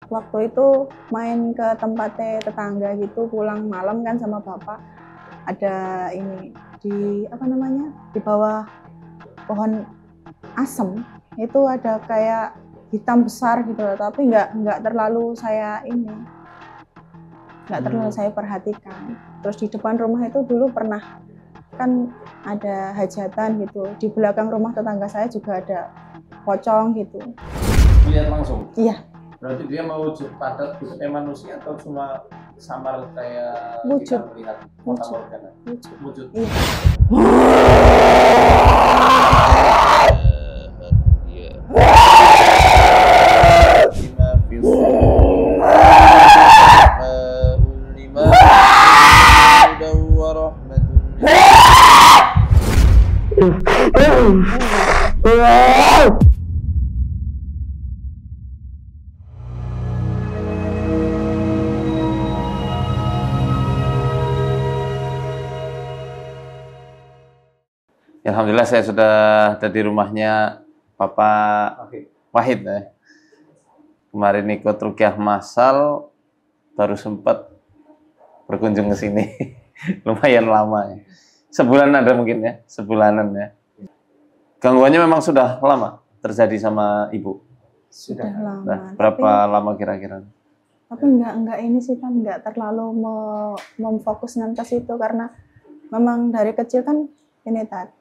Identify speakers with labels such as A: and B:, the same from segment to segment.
A: Waktu itu main ke tempatnya tetangga gitu, pulang malam kan sama bapak. Ada ini di apa namanya, di bawah pohon asem itu ada kayak hitam besar gitu loh, tapi nggak terlalu saya ini, nggak terlalu saya perhatikan. Terus di depan rumah itu dulu pernah kan ada hajatan gitu, di belakang rumah tetangga saya juga ada pocong gitu.
B: Lihat langsung?
A: Iya.
B: Berarti dia mau wujud padat gitu kayak manusia atau cuma samar kayak
A: Wujud.
B: kita melihat
A: Wujud.
B: fata morgana? Wujud.
A: Iya.
B: Alhamdulillah saya sudah ada di rumahnya Bapak Wahid ya. Kemarin ikut ruqyah massal, baru sempat berkunjung ke sini. Lumayan lama ya. Sebulan ada mungkin ya, sebulanan ya. Gangguannya memang sudah lama terjadi sama Ibu?
A: Sudah lama.
B: Nah, berapa lama kira-kira?
A: Tapi enggak ini sih kan, enggak terlalu memfokuskan ke situ karena memang dari kecil kan ini Tan.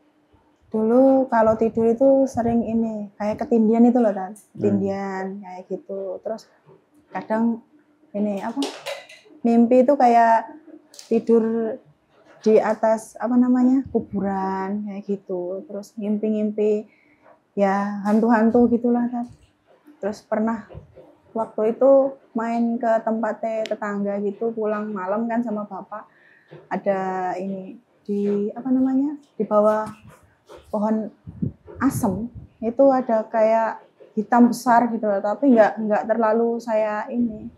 A: Dulu kalau tidur itu sering ini kayak ketindian itu loh Tan. Ketindian kayak gitu. Terus kadang ini apa? Mimpi itu kayak tidur di atas apa namanya? Kuburan kayak gitu. Terus ngimpi-ngimpi ya hantu-hantu gitulah Tan. Terus pernah waktu itu main ke tempatnya tetangga gitu, pulang malam kan sama bapak. Ada ini di apa namanya, di bawah pohon asem itu ada kayak hitam besar gitu loh, tapi nggak terlalu saya ini,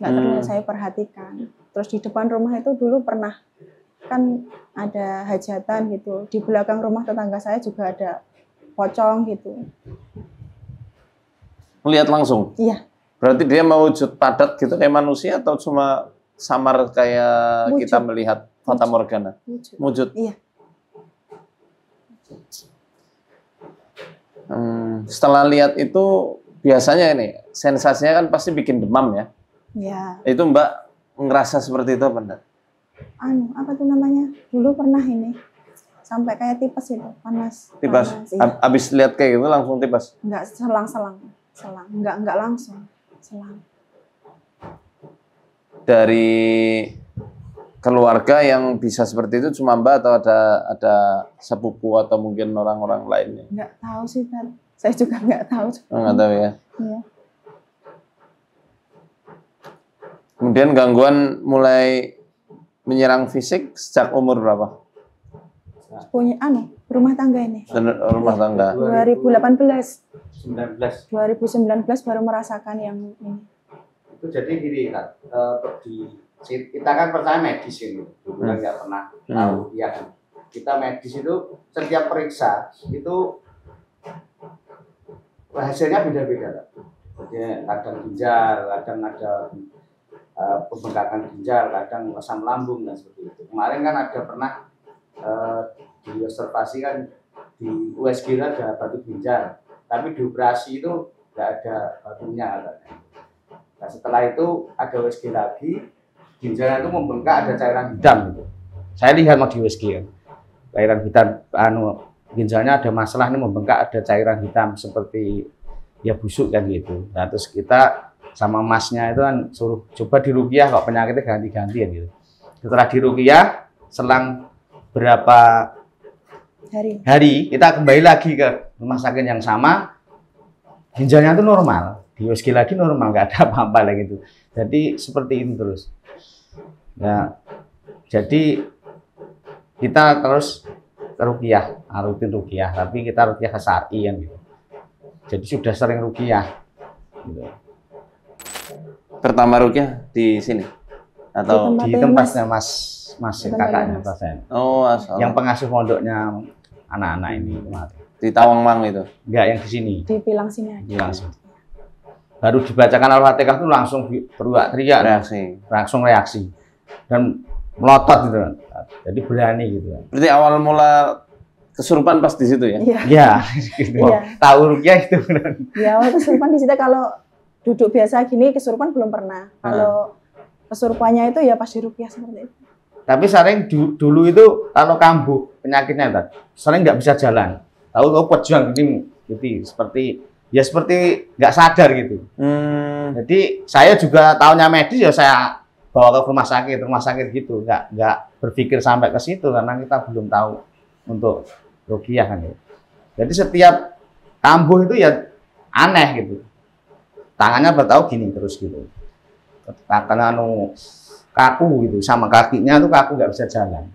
A: nggak terlalu saya perhatikan. Terus di depan rumah itu dulu pernah kan ada hajatan gitu, di belakang rumah tetangga saya juga ada pocong gitu.
B: Melihat langsung?
A: Iya.
B: Berarti dia mau wujud padat gitu kayak manusia atau cuma samar kayak
A: Wujud.
B: kita melihat fata morgana? Wujud.
A: Iya.
B: Setelah lihat itu biasanya ini sensasinya kan pasti bikin demam ya?
A: Iya.
B: Itu Mbak ngerasa seperti itu apa enggak?
A: Apa tuh namanya? Dulu pernah ini sampai kayak tipes itu, panas.
B: Tipes.
A: Iya.
B: Abis lihat kayak gitu langsung tipes?
A: Enggak, selang. Enggak langsung, selang.
B: Dari keluarga yang bisa seperti itu cuma Mbak atau ada sepupu atau mungkin orang-orang lainnya?
A: Enggak tahu sih Tan. Saya juga enggak tahu.
B: Enggak tahu ya.
A: Iya.
B: Kemudian gangguan mulai menyerang fisik sejak umur berapa?
A: Punya rumah tangga ini.
B: Rumah tangga.
A: 2019 baru merasakan yang ini.
C: Itu jadi gini kan, kita kan percaya medis ini, dulu kan nggak pernah tahu ya kan. Kita medis itu setiap periksa itu hasilnya beda-beda. Jadi kadang ginjal, kadang ada pembengkakan ginjal, kadang asam lambung dan seperti itu. Kemarin kan ada pernah diobservasi kan di USG ada batu ginjal, tapi di operasi itu nggak ada batunya katanya. Nah, setelah itu ada USG lagi, ginjalnya itu membengkak, ada cairan hitam gitu. Saya lihat mau di USG kan, cairan hitam, ginjalnya ada masalah ini membengkak, ada cairan hitam seperti ya busuk kan gitu. Nah terus kita sama masnya itu kan suruh coba diruqyah kok penyakitnya ganti-gantian gitu. Setelah diruqyah selang berapa hari kita kembali lagi ke rumah sakit yang sama, ginjalnya itu normal, di USG lagi normal, nggak ada apa-apa lagi gitu. Jadi seperti itu terus. Nah, jadi kita terus ruqyah, rutin ruqyah, tapi kita ruqyah ke syar'i kan gitu. Jadi sudah sering ruqyah. Gitu.
B: Pertama ruqyah di sini atau
A: Di
C: di tempatnya Mas kakaknya pasien.
B: Oh, asal.
C: Yang pengasuh pondoknya anak-anak ini kemarin.
B: Di Tawangmang itu.
C: Enggak, yang di sini.
A: Dibilang sini aja.
C: Di langsung. baru dibacakan Al-Fatihah itu langsung teriak, langsung reaksi dan melotot gitu. Jadi berani gitu.
B: Berarti awal mula kesurupan pas di situ ya?
C: Iya. Gitu. Tahu rukyah itu.
A: Ya, awal kesurupan di situ kalau duduk biasa gini kesurupan belum pernah. Kalau kesurupannya itu ya pas di rukyah seperti itu.
C: Tapi sering dulu itu kalau kambuh penyakitnya sering nggak bisa jalan. Tahu pejuang gini gitu seperti nggak sadar gitu. Jadi saya juga tahunya medis ya saya bawa ke rumah sakit gitu. Nggak berpikir sampai ke situ karena kita belum tahu untuk rukyah kan ya. Jadi setiap kambuh itu ya aneh gitu. Tangannya bertahu gini terus gitu. Karena kaku gitu, sama kakinya tuh kaku nggak bisa jalan.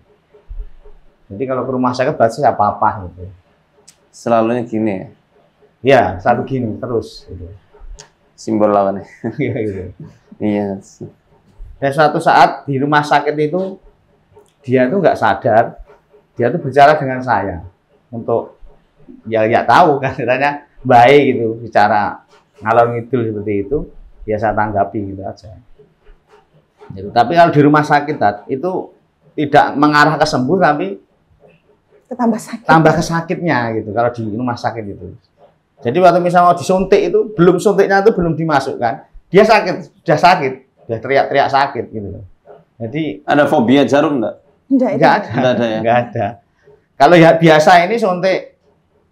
C: Jadi kalau ke rumah sakit berarti nggak apa-apa gitu.
B: Selalunya gini ya?
C: Ya, selalu gini terus. Gitu.
B: Simbol lawannya.
C: Iya gitu.
B: Iya.
C: Dan suatu saat di rumah sakit itu dia tuh nggak sadar, dia tuh bicara dengan saya untuk ya tahu kan katanya baik gitu, bicara ngalor ngidul seperti itu, ya saya tanggapi gitu aja. Gitu. Tapi kalau di rumah sakit itu tidak mengarah ke sembuh tapi tambah ke sakitnya gitu kalau di rumah sakit itu. Jadi waktu misalnya mau disuntik itu suntiknya itu belum dimasukkan, dia sudah teriak-teriak sakit gitu. Jadi ada
B: fobia jarum enggak?
C: Enggak ada ya. Enggak ada. Kalau ya biasa ini suntik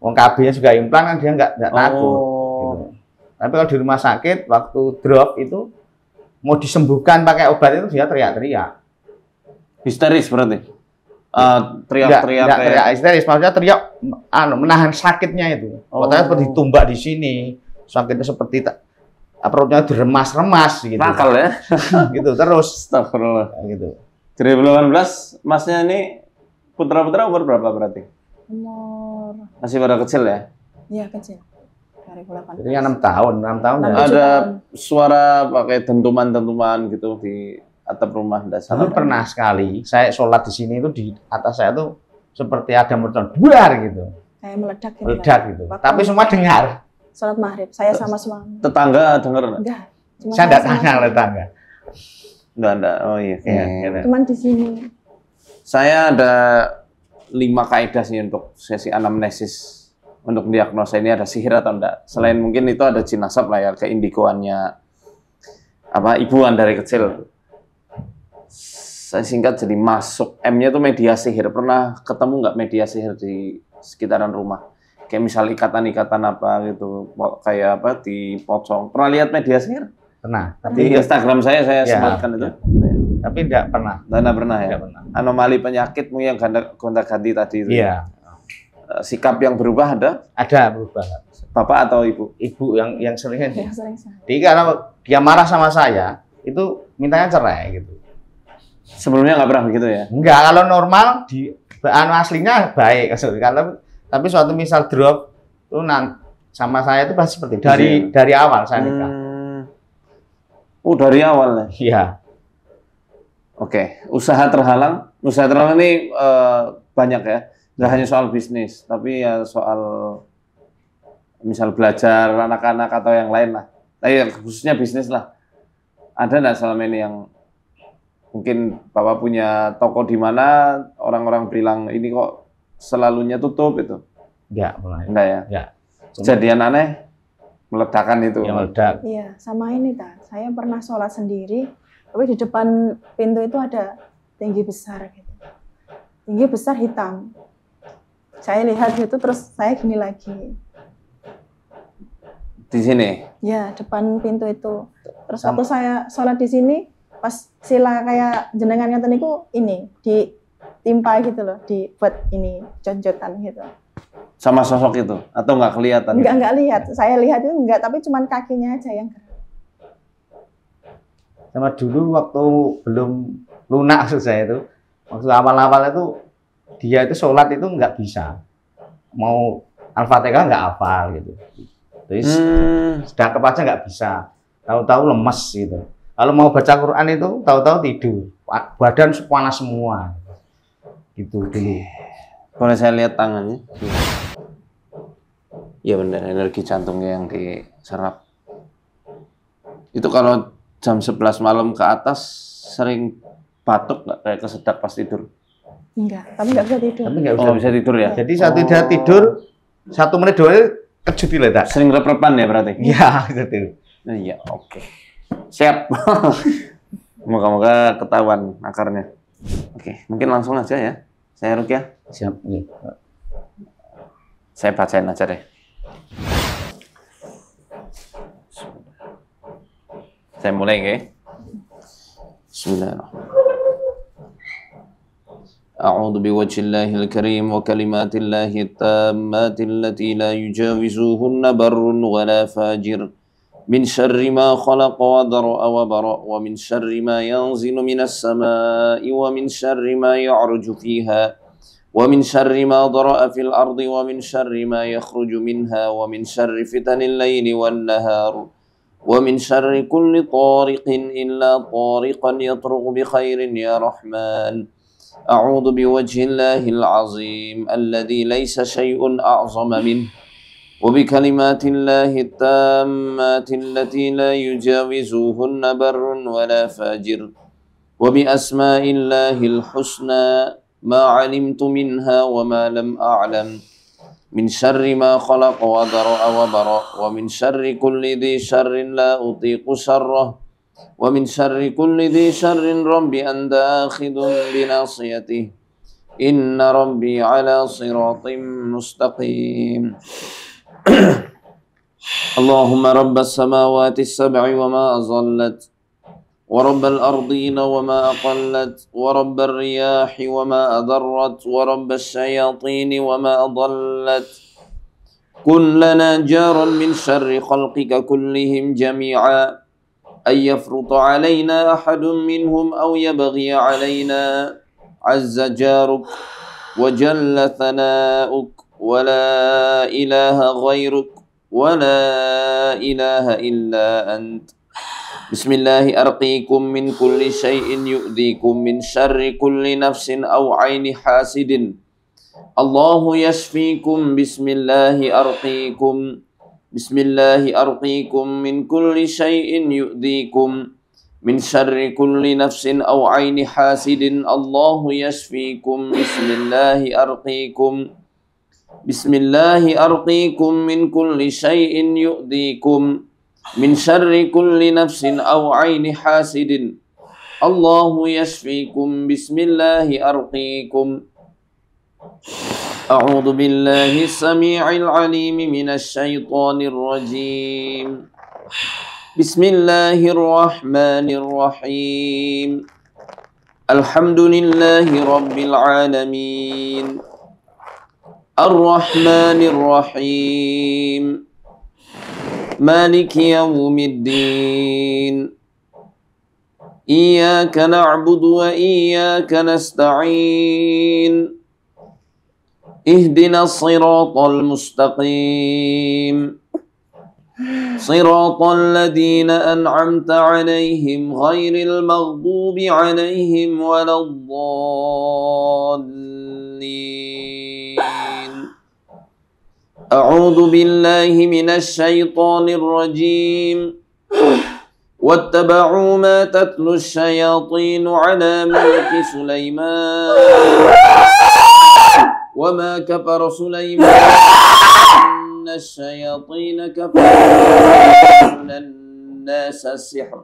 C: wong KB-nya juga implan kan dia enggak takut gitu. Tapi kalau di rumah sakit waktu drop itu mau disembuhkan pakai obat itu dia teriak-teriak.
B: Histeris berarti? Teriak-teriak
C: teriak histeris, maksudnya teriak menahan sakitnya itu. Katanya seperti tumbak di sini, sakitnya seperti perutnya diremas-remas gitu.
B: Nakal ya?
C: Gitu terus.
B: Astagfirullah.
C: Gitu.
B: 2018 masnya ini putra-putra umur berapa berarti? Masih pada kecil ya?
A: Iya kecil. 2018.
C: Jadi 6 tahun ya.
B: Ada suara pakai dentuman-dentuman gitu di atap rumah dasar.
C: Dulu pernah sekali, saya sholat di sini itu di atas saya tuh seperti ada mercon buar gitu.
A: Kayak meledak gitu.
C: Meledak gitu. Tapi semua dengar.
A: Sholat maghrib, saya sama suami.
B: Tetangga dengar nggak?
A: Enggak.
C: Saya enggak tanya tetangga.
B: Enggak. Oh iya.
A: Cuman di sini.
B: Saya ada 5 kaidah sih untuk sesi anamnesis. Untuk diagnosa ini ada sihir atau enggak. Selain mungkin itu ada jin asap lah ya, keindikoannya ibuan dari kecil. Saya singkat jadi masuk. M-nya itu media sihir. Pernah ketemu nggak media sihir di sekitaran rumah? Kayak misal ikatan-ikatan apa gitu, kayak dipocong. Pernah lihat media sihir?
C: Pernah.
B: Di Instagram saya sematkan itu.
C: Tapi enggak pernah.
B: Enggak pernah ya?
C: Enggak pernah.
B: Anomali penyakitmu yang gonta-ganti tadi itu.
C: Iya.
B: Sikap yang berubah ada?
C: Ada berubah.
B: Bapak atau ibu?
C: Ibu yang sering.
A: Yang sering.
C: Jadi kalau dia marah sama saya, itu mintanya cerai gitu.
B: Sebelumnya nggak pernah begitu ya?
C: Enggak, kalau normal di aslinya baik. Tapi suatu misal drop itu sama saya itu pasti seperti dari awal saya nikah.
B: Dari awal ya?
C: Iya.
B: Oke, usaha terhalang. Usaha terhalang ini banyak ya. Nggak hanya soal bisnis, tapi ya soal misal belajar anak-anak atau yang lain lah. Tapi khususnya bisnis lah. Ada nggak selama ini yang mungkin Bapak punya toko di mana orang-orang bilang ini kok selalunya tutup itu?
C: Enggak, pernah.
B: Enggak ya?
C: Enggak.
B: Kejadian aneh, meledakan itu.
C: Ya, meledak.
A: Iya, sama ini saya pernah sholat sendiri, tapi di depan pintu itu ada tinggi besar gitu. Tinggi besar hitam. Saya lihat gitu terus saya gini lagi.
B: Di sini?
A: Ya, depan pintu itu. Terus waktu saya sholat di sini, pas sila kayak jenengan ngeten niku ini ditimpa gitu loh, dibuat ini jonjotan gitu.
B: Sama sosok itu atau nggak kelihatan?
A: Enggak lihat. Saya lihat itu enggak, tapi cuman kakinya aja yang gerak.
C: Sama dulu waktu belum lunak maksud saya itu, waktu awal-awal itu dia itu sholat itu nggak bisa, mau Al-Fatihah nggak hafal gitu. Jadi sedekap aja nggak bisa, tahu-tahu lemes gitu. Kalau mau baca Quran itu tahu-tahu tidur, badan panas semua, gitu dulu.
B: Boleh saya lihat tangannya? Iya benar, energi jantungnya yang diserap. Itu kalau jam 11 malam ke atas sering batuk nggak kayak kesedak pas tidur?
A: Enggak, tapi nggak bisa tidur.
C: Tapi nggak
B: Oh, bisa tidur ya?
C: Jadi saat dia tidur 1 menit 2 menit kejut tidak?
B: Sering rep-repan ya berarti?
C: Iya, gitu.
B: Iya, oke. Siap. Moga-moga ketahuan akarnya. Oke, mungkin langsung aja ya. Saya Rukyah.
C: Siap.
B: Saya bacain aja deh. Saya mulai ya. Bismillahirrahmanirrahim. أعوذ بوجه الله الكريم وكلمات الله التامات التي لا يجاوزهن بر ولا فاجر من شر ما خلق وذرأ وبرأ ومن شر ما ينزل من السماء ومن شر ما يعرج فيها ومن شر ما ضرأ في الأرض ومن شر ما يخرج منها ومن شر فتن الليل والنهار ومن شر كل طارق إلا طارقا يطرق بخير يا رحمن أعوذ بوجه الله العظيم الذي ليس شيء أعظم منه وبكلمات الله التامات التي لا يجاوزهن بر ولا فاجر وبأسماء الله الحسنى ما علمت منها وما لم أعلم من شر ما خلق وذرأ وبرأ ومن شر كل ذي شر لا أطيق شره ومن شر كل ذي شر رب أنت آخذ بناصيته إن ربي على صراط مستقيم اللهم رب السماوات السبع وما أظلت ورب الأرضين وما أقلت ورب الرياح وما أضرت ورب الشياطين وما أضلت كن لنا جارا من شر خلقك كلهم جميعا أن يفرط علينا أحد منهم أو يبغي علينا عز جارك وجل ثناؤك ولا إله غيرك ولا إله إلا أنت بسم الله أرقيكم من كل شيء يؤذيكم من شر كل نفس أو عين حاسد الله يشفيكم بسم الله أرقيكم بسم الله أرقيكم من كل شيء يؤذيكم من شر كل نفس أو عين حاسد الله يشفيكم بسم الله أرقيكم بسم الله أرقيكم من كل شيء يؤذيكم من شر كل نفس أو عين حاسد الله يشفيكم بسم الله أرقيكم أعوذ بالله السميع العليم من الشيطان الرجيم بسم الله الرحمن الرحيم الحمد لله رب العالمين الرحمن الرحيم مالك يوم الدين إياك نعبد وإياك نستعين اهدنا الصراط المستقيم صراط الذين أنعمت عليهم غير المغضوب عليهم ولا الضالين أعوذ بالله من الشيطان الرجيم واتبعوا ما تتلو الشياطين على ملك سليمان وما كفر سليمان إن الشياطين كفروا الناس السحر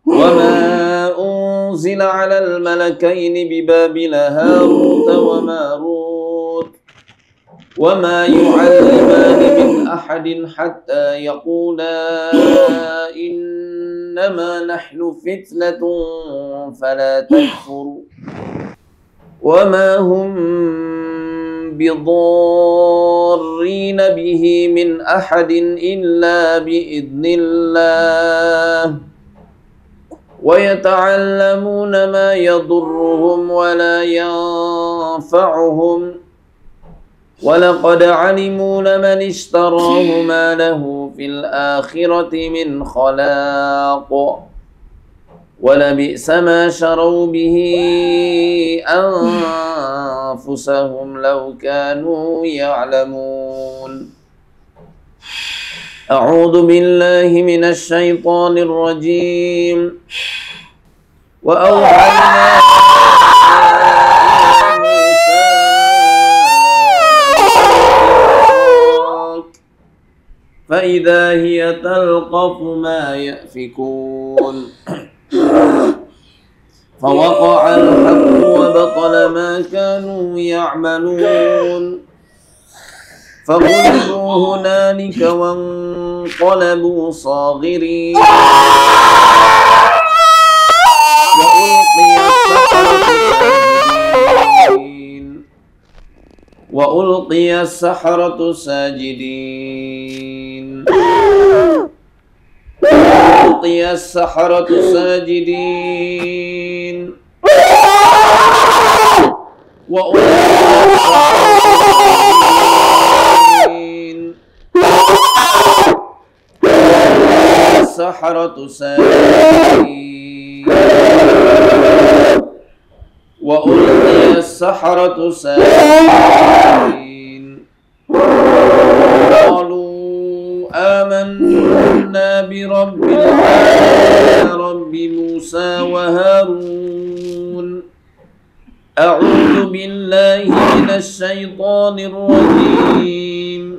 B: وما أنزل على الملكين ببابل هاروت وماروت وما يعلمان من أحد حتى يقولا إنما نحن فتنة فلا تكفر وما هم بضارين به من أحد إلا بإذن الله ويتعلمون ما يضرهم ولا ينفعهم ولقد علموا لمن اشتراه ما له في الآخرة من خلاق ولبئس ما شروا به أنفسهم لو كانوا يعلمون أعوذ بالله من الشيطان الرجيم وأوحينا فإذا هي تلقف ما يأفكون فوقع الحق وبطل ما كانوا يعملون فغلبوا هنالك وانقلبوا صاغرين وألقي السحرة ساجدين وألقي السحرة ساجدين السحرة ساجدين وألقي السحرة ساجدين قالوا آمنا برب العالمين رب موسى وهارون أعوذ بالله من الشيطان الرجيم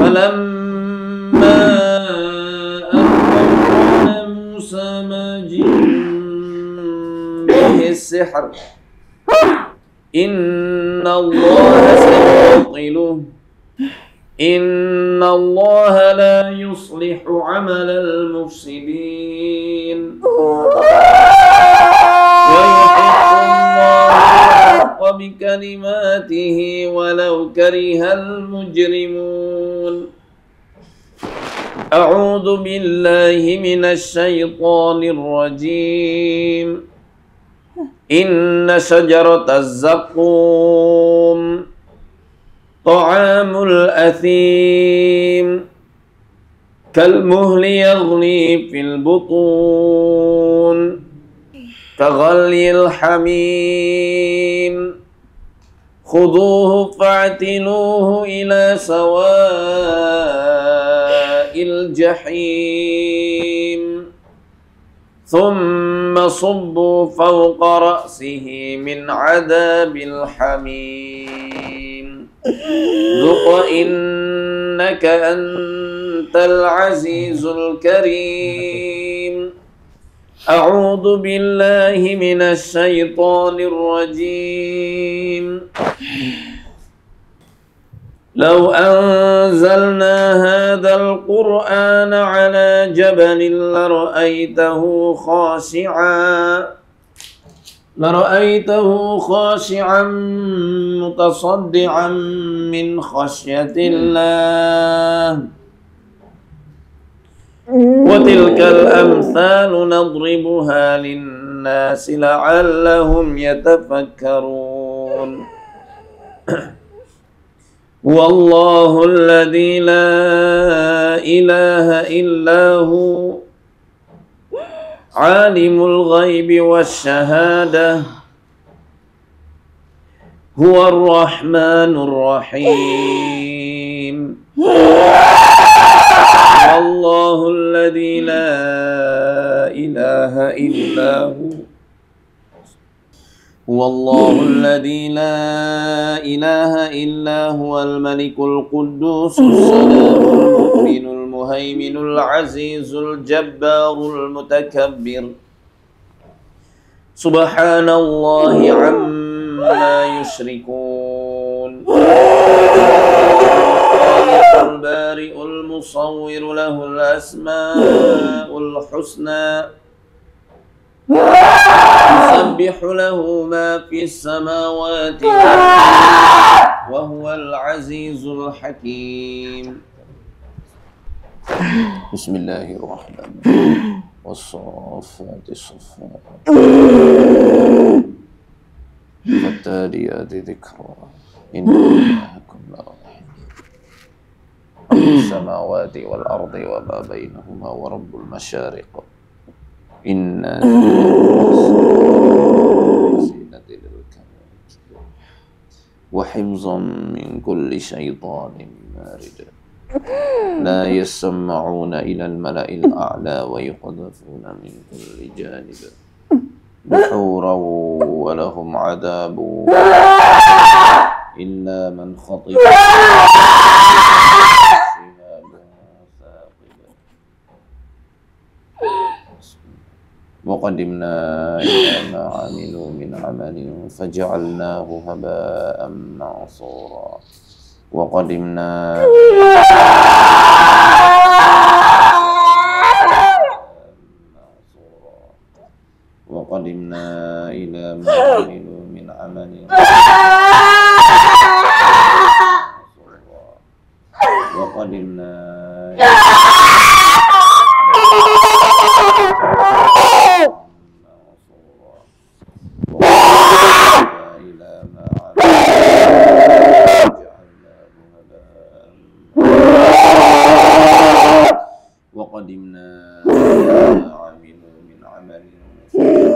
B: فلما أخبرنا موسى ما به السحر إن الله سيبطله إن الله لا يصلح عمل المفسدين ويحق الله الحق بكلماته ولو كره المجرمون أعوذ بالله من الشيطان الرجيم إن شجرة الزقوم طعام الأثيم كالمهل يغلي في البطون كغلي الحميم خذوه فاعتلوه إلى سواء الجحيم ثم صبوا فوق رأسه من عذاب الحميم ذق إنك أنت العزيز الكريم أعوذ بالله من الشيطان الرجيم لو أنزلنا هذا القرآن على جبل لرأيته خاشعا متصدعا من خشية الله وتلك الأمثال نضربها للناس لعلهم يتفكرون والله الذي لا إله إلا هو عالم الغيب والشهادة هو الرحمن الرحيم والله الذي لا إله إلا هو الله الذي لا إله إلا هو الملك القدوس السلام المؤمن المهيمن العزيز الجبار المتكبر سبحان الله عما يشركون الخالق البارئ المصور له الأسماء الحسنى يسبح له ما في السماوات وهو العزيز الحكيم بسم الله الرحمن الرحيم والصافات صفا والتاليات ذكرا إن إلهكم لواحد رب السماوات والأرض وما بينهما ورب المشارق إنا زينة للكون وحفظا من كل شيطان مارد لا يسمعون إلى الملأ الأعلى ويقذفون من كل جانب دحورا ولهم عذاب إلا من خطف وقدمنا إلى ما عملوا من عمل فجعلناه هباء منصورا وقدمنا إلى ما عملوا من عمل وقدمنا وقدمنا إلى ما عملوا من عمل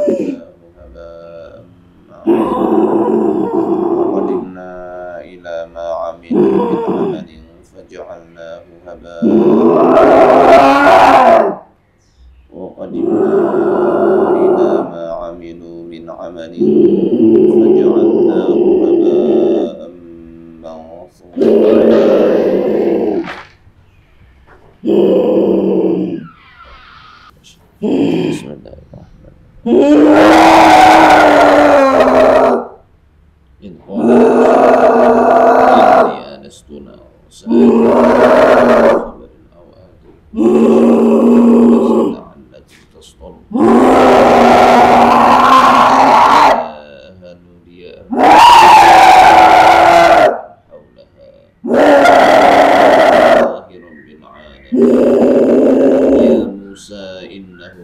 B: فجعلناه هباء وقدمنا إلى ما عملوا من عمل فجعلناه هباء وقدمنا إلى ما عملوا من عمل فجعلناه هباء منصورا بسم الله الرحمن الرحيم إذ قال إني آنست نارا خبر أو آتي لعلكم تصطلون نودي حولها الله رب العالمين يا موسى إنه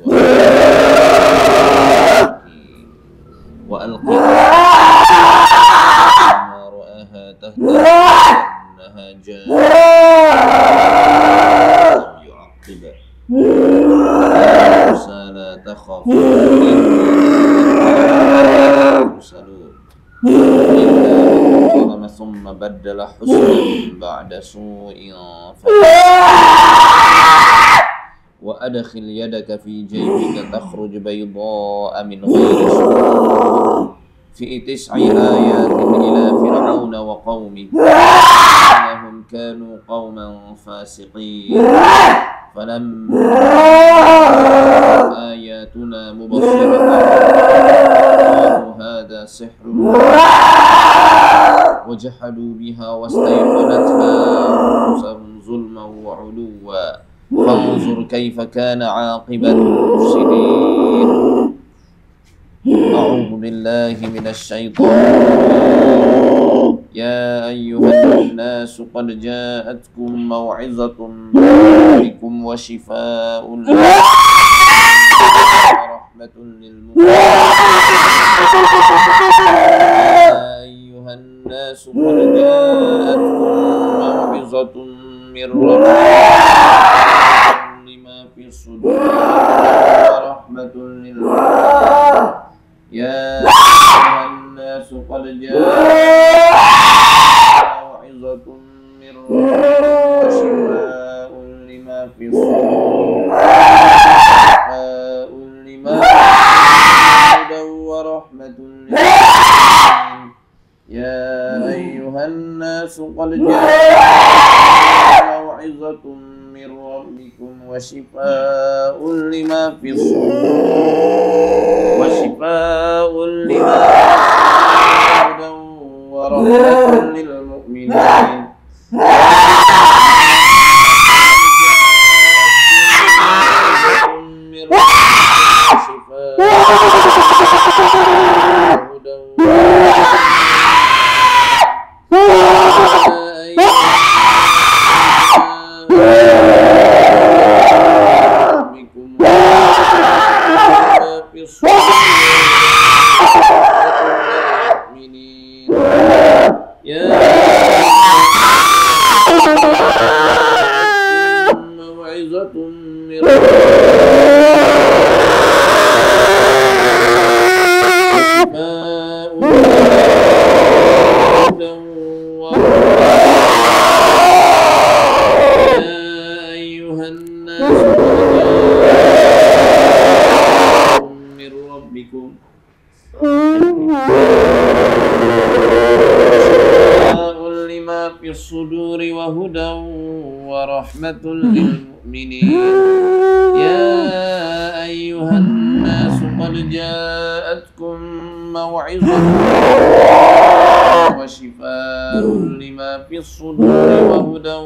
B: وألقي ما رآها تهتز أنها جاءت لم يعقب يا موسى لا تخف المرسلون إلا من ظلم ثم بدل حسنا بعد سوء وأدخل يدك في جيبك تخرج بيضاء من غير سوء في 9 آيات إلى فرعون وقومه إنهم كانوا قوما فاسقين فلما آياتنا مبصرة قالوا هذا سحر وجحدوا بها واستيقنتها أنفسهم ظلما وعلوا فانظر كيف كان عاقبة المفسدين أعوذ بالله من الشيطان يا أيها الناس قد جاءتكم موعظة من ربكم وشفاء ورحمة للمؤمنين يا أيها الناس قد جاءتكم موعظة من ربكم لما في الصدور ورحمة للمؤمنين يا أيها الناس قد جاءتكم موعظة من ربكم وشفاء لما في الصدور وشفاء لما في الصدور ورحمة للمؤمنين يا أيها الناس قد جاءتكم موعظة من ربكم وشفاء لما في الصدور وشفاء لما في الصدور ورحمة للمؤمنين موعظة من من ربكم لما في الصدور وهدى ورحمة للمؤمنين يا أيها الناس قد جاءتكم موعظة وشفاء لما في الصدور وهدى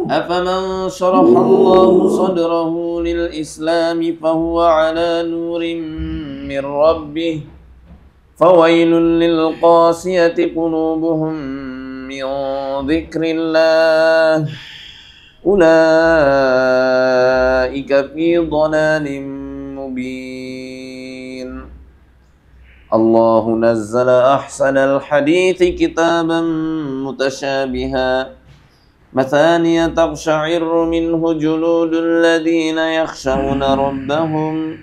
B: أفمن شرح الله صدره للإسلام فهو على نور من ربه فويل للقاسية قلوبهم من ذكر الله أولئك في ضلال مبين الله نزل أحسن الحديث كتابا متشابها مثانية تقشعر منه جلود الذين يخشون ربهم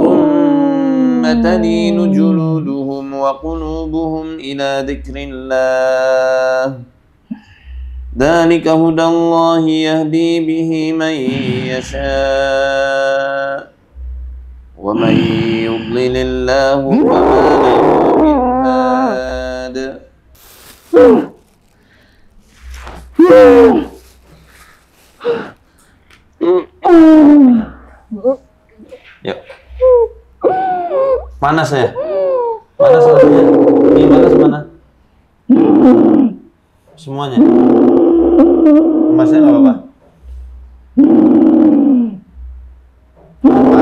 B: ثم تلين جلودهم وقلوبهم إلى ذكر الله ذلك هدى الله يهدي به من يشاء ومن يضلل الله فما له من هاد Yuk. Panas ya? Panas rasanya? Ini panas mana? Semuanya? Masnya nggak apa-apa?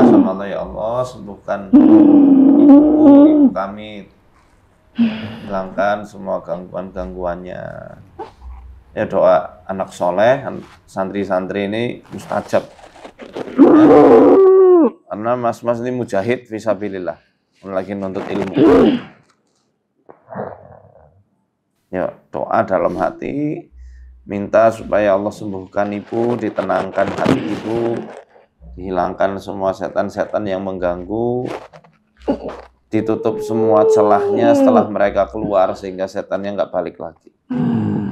B: Sama Allah ya Allah, sembuhkan ibu kami, hilangkan semua gangguan-gangguannya. Ya doa anak soleh, santri-santri ini mustajab. Ya. Karena mas-mas ini mujahid fisabilillah, lagi nuntut ilmu. Ya doa dalam hati, minta supaya Allah sembuhkan ibu, ditenangkan hati ibu, dihilangkan semua setan-setan yang mengganggu, ditutup semua celahnya setelah mereka keluar sehingga setannya nggak balik lagi.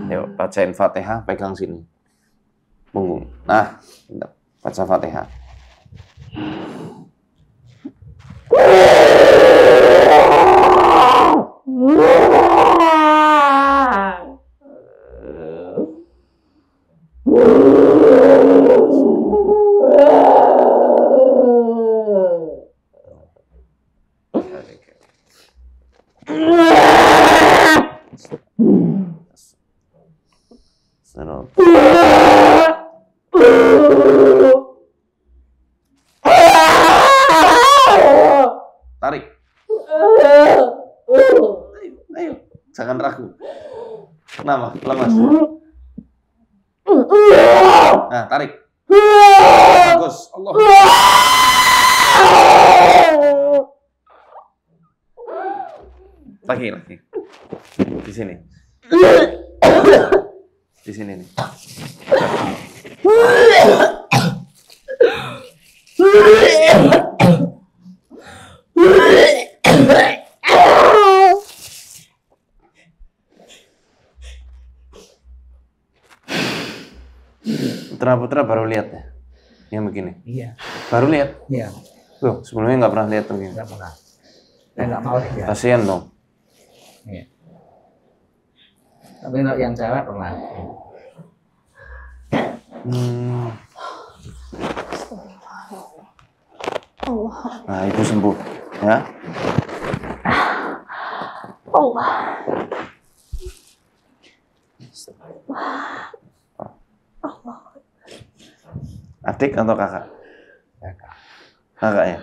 B: Yuk, bacain Fatihah, pegang sini. Punggung. Nah, baca Fatihah. Tarik. Ayo, jangan ragu. Kenapa? Lemas. Nah, tarik. Bagus. Allah. Lagi. Di sini. Di sini nih. Putra baru lihat ya, yang begini.
C: Iya.
B: Baru lihat.
C: Iya.
B: Tuh, sebelumnya nggak pernah lihat begini.
C: Nggak pernah. Saya nggak mau lihat.
B: Kasian dong.
C: Iya. Tapi kalau yang cewek pernah.
B: Nah, ibu sembuh, ya.
A: Allah.
B: Adik atau kakak?
C: Kakak.
B: Kakak ya.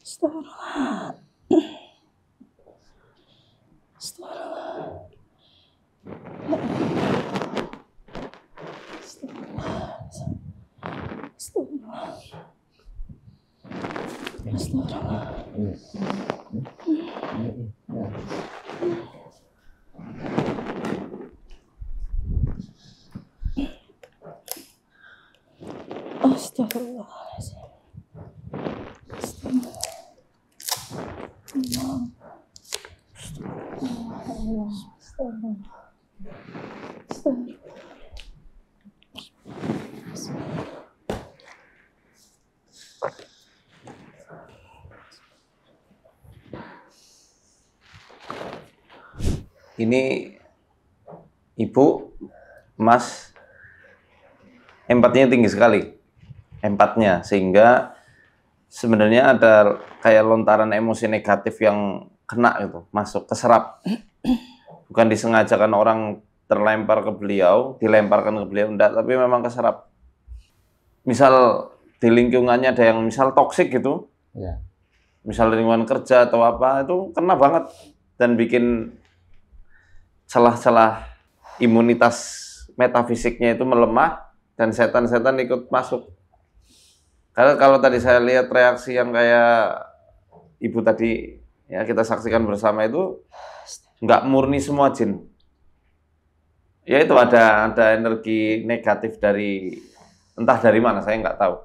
A: Astagfirullah. Astagfirullah. Astagfirullah. Astagfirullah. Astagfirullahaladzim.
B: Ini Ibu, Mas, empatnya tinggi sekali. Empatnya, sehingga sebenarnya ada kayak lontaran emosi negatif yang kena gitu, masuk, keserap. Bukan disengajakan orang terlempar ke beliau, dilemparkan ke beliau, enggak, tapi memang keserap. Misal di lingkungannya ada yang misal toksik gitu,
C: Ya.
B: misal lingkungan kerja atau apa, itu kena banget dan bikin celah-celah imunitas metafisiknya itu melemah dan setan-setan ikut masuk. Karena kalau tadi saya lihat reaksi yang kayak Ibu tadi ya kita saksikan bersama itu nggak murni semua jin. Ya itu ada energi negatif dari entah dari mana saya nggak tahu.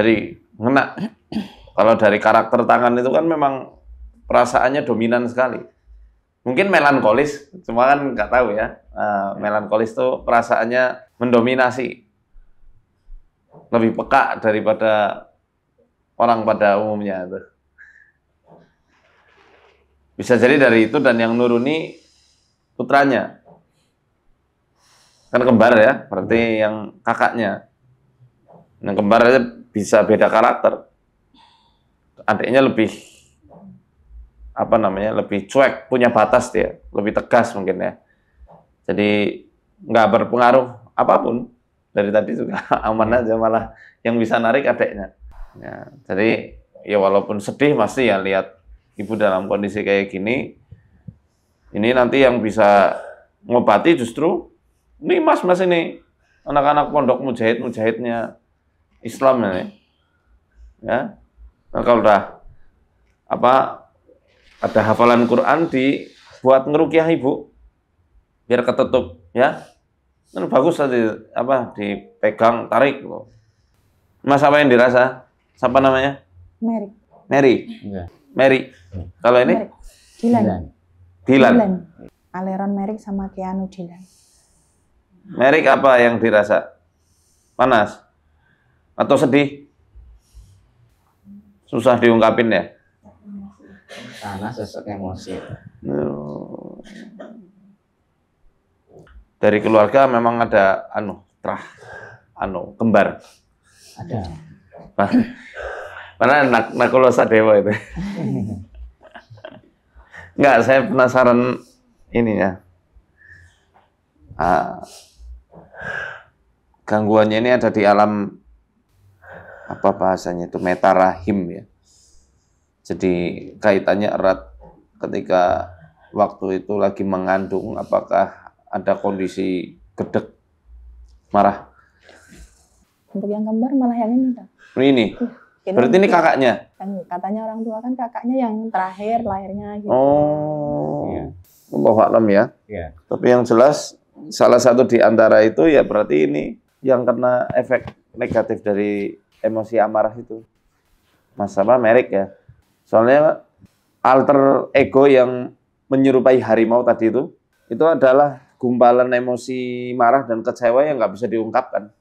B: Jadi ngena. Kalau dari karakter tangan itu kan memang perasaannya dominan sekali. Mungkin melankolis, cuma kan nggak tahu ya. Melankolis itu perasaannya mendominasi. Lebih peka daripada orang pada umumnya. Tuh. Bisa jadi dari itu dan yang nuruni putranya. Kan kembar ya, berarti yang kakaknya. Yang kembar aja bisa beda karakter. Adiknya lebih lebih cuek, punya batas dia, lebih tegas mungkin ya. Jadi nggak berpengaruh apapun dari tadi juga aman aja, malah yang bisa narik adiknya. Ya, jadi ya walaupun sedih pasti ya lihat Ibu dalam kondisi kayak gini. Ini nanti yang bisa ngobati justru ini mas ini anak-anak pondok mujahidnya Islam ini. Ya, nah, kalau udah ada hafalan Quran dibuat ngerukyah Ibu biar ketutup ya. Kan bagus tadi dipegang tarik loh. Mas apa yang dirasa? Siapa namanya?
A: Mary.
B: Mary.
C: Ya.
B: Mary. Kalau ini?
A: Dilan.
B: Dilan.
A: Aliran Mary sama Keanu Dilan.
B: Mary apa yang dirasa? Panas? Atau sedih? Susah diungkapin ya?
C: Karena sosok emosi.
B: Dari keluarga memang ada kembar.
C: Ada.
B: Mana Nakulosa Dewa itu. Enggak, saya penasaran ininya. Gangguannya ini ada di alam apa bahasanya itu metarahim ya. Jadi kaitannya erat ketika waktu itu lagi mengandung, apakah ada kondisi gedek, marah.
A: Untuk yang kembar malah yang ini, Pak.
B: Ini. Berarti ini kakaknya?
A: Kan katanya orang tua kan kakaknya yang terakhir lahirnya gitu.
B: Oh. Allahu a'lam ya.
C: Ya.
B: Tapi yang jelas salah satu di antara itu ya berarti ini yang kena efek negatif dari emosi amarah itu. Mas Merik ya. Soalnya alter ego yang menyerupai harimau tadi itu adalah gumpalan emosi marah dan kecewa yang nggak bisa diungkapkan.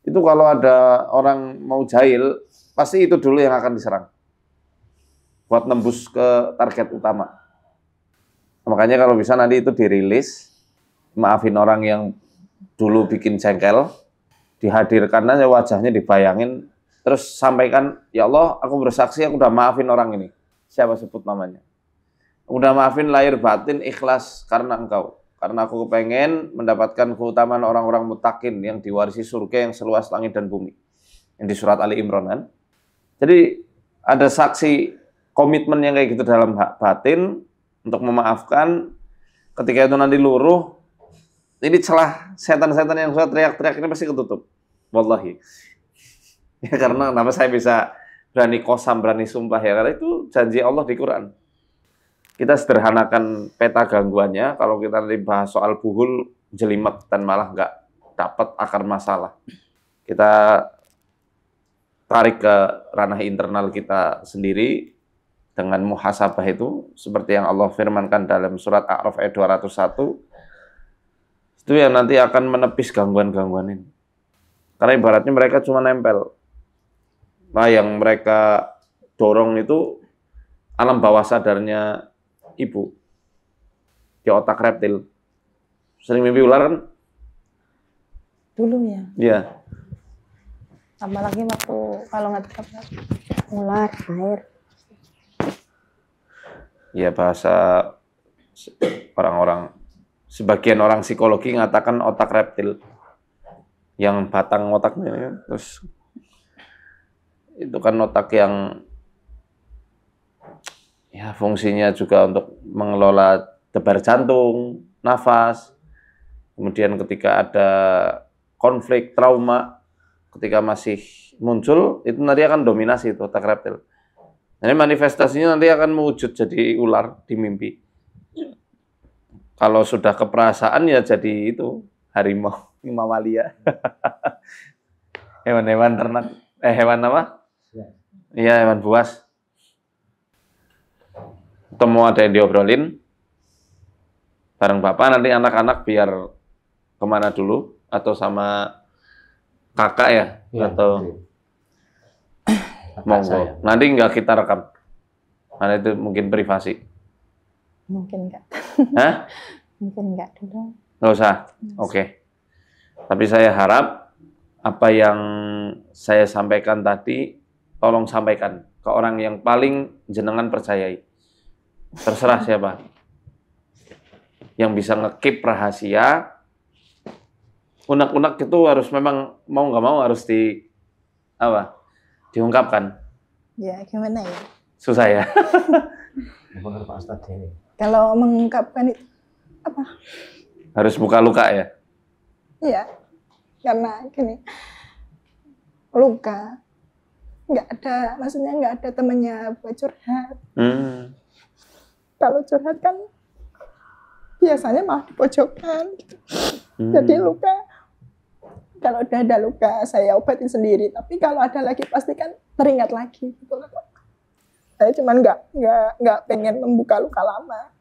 B: Itu kalau ada orang mau jahil, pasti itu dulu yang akan diserang. Buat nembus ke target utama. Makanya kalau bisa nanti itu dirilis, maafin orang yang dulu bikin jengkel, dihadirkan aja wajahnya, dibayangin, terus sampaikan, ya Allah, aku bersaksi, aku udah maafin orang ini. Siapa sebut namanya? Udah maafin lahir batin, ikhlas karena engkau. Karena aku kepengen mendapatkan keutamaan orang-orang mutakin yang diwarisi surga yang seluas langit dan bumi. Yang di surat Ali Imran kan. Jadi ada saksi komitmen yang kayak gitu dalam hak batin untuk memaafkan, ketika itu nanti luruh, ini celah setan-setan yang sudah teriak-teriak ini pasti ketutup. Wallahi. Ya karena kenapa saya bisa berani kosam, berani sumpah ya, karena itu janji Allah di Quran. Kita sederhanakan peta gangguannya, kalau kita nanti bahas soal buhul, jelimet dan malah nggak dapat akar masalah. Kita tarik ke ranah internal kita sendiri dengan muhasabah itu, seperti yang Allah firmankan dalam surat A'raf ayat 201, itu yang nanti akan menepis gangguan-gangguan ini. Karena ibaratnya mereka cuma nempel. Nah, yang mereka dorong itu alam bawah sadarnya ibu, di otak reptil. Sering mimpi ular kan?
A: Dulu ya.
B: Iya.
A: Apalagi waktu kalau nggak tetap ular, air.
B: Ya bahasa orang-orang, sebagian orang psikologi mengatakan otak reptil, yang batang otaknya kan, terus itu kan otak yang ya fungsinya juga untuk mengelola debar jantung, nafas, kemudian ketika ada konflik, trauma, ketika masih muncul, itu nanti akan dominasi itu otak reptil. Ini manifestasinya nanti akan mewujud jadi ular di mimpi. Kalau sudah keperasaan ya jadi itu harimau, mamalia. Hewan-hewan ternak, hewan apa? Iya, hewan buas. Temu ada yang diobrolin bareng bapak, nanti anak-anak biar kemana dulu atau sama kakak ya, atau monggo. Nanti nggak kita rekam, karena itu mungkin privasi.
A: Mungkin enggak.
B: Hah?
A: Mungkin enggak dulu.
B: Nggak usah. Oke. Tapi saya harap apa yang saya sampaikan tadi, tolong sampaikan ke orang yang paling jenengan percayai. Terserah siapa. Yang bisa nge-keep rahasia. Unek-unek itu harus memang mau nggak mau harus diungkapkan.
A: Ya gimana ya?
B: Susah ya.
A: Kalau mengungkapkan itu apa?
B: Harus buka luka ya.
A: Iya, karena gini, luka nggak ada, maksudnya nggak ada temennya buat curhat. Kalau curhat kan biasanya malah di pojokan gitu. Jadi luka, kalau udah ada luka saya obatin sendiri, tapi kalau ada lagi pasti kan teringat lagi gitu. Saya cuman nggak pengen membuka luka lama.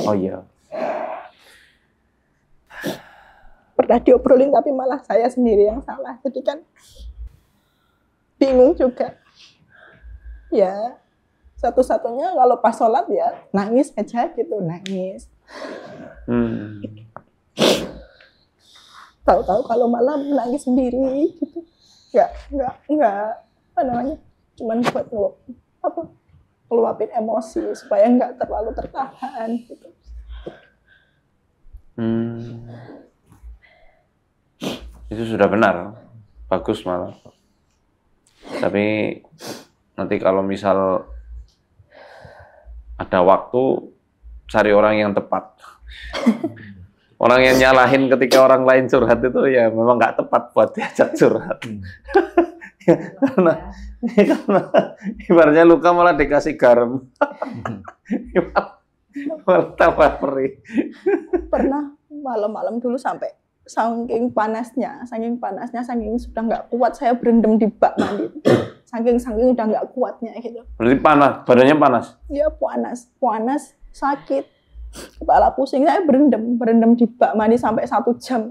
B: Oh iya.
A: Pernah diobrolin tapi malah saya sendiri yang salah, jadi kan bingung juga. Ya satu-satunya kalau pas sholat ya nangis aja gitu, nangis. Tahu-tahu kalau malam nangis sendiri gitu, nggak apa namanya, cuman buat ngeluapin emosi supaya nggak terlalu tertahan gitu.
B: Itu sudah benar, bagus malah. Tapi nanti kalau misal ada waktu, cari orang yang tepat. Orang yang nyalahin ketika orang lain curhat itu ya memang nggak tepat buat diajak curhat. karena ibaratnya luka malah dikasih garam. Malah tambah perih.
A: Pernah malam-malam dulu sampai saking panasnya, saking sudah nggak kuat saya berendam di bak mandi. Saking udah nggak kuatnya gitu.
B: Berarti panas, badannya panas?
A: Iya panas, sakit. Kepala pusing, saya berendam di bak mandi sampai 1 jam.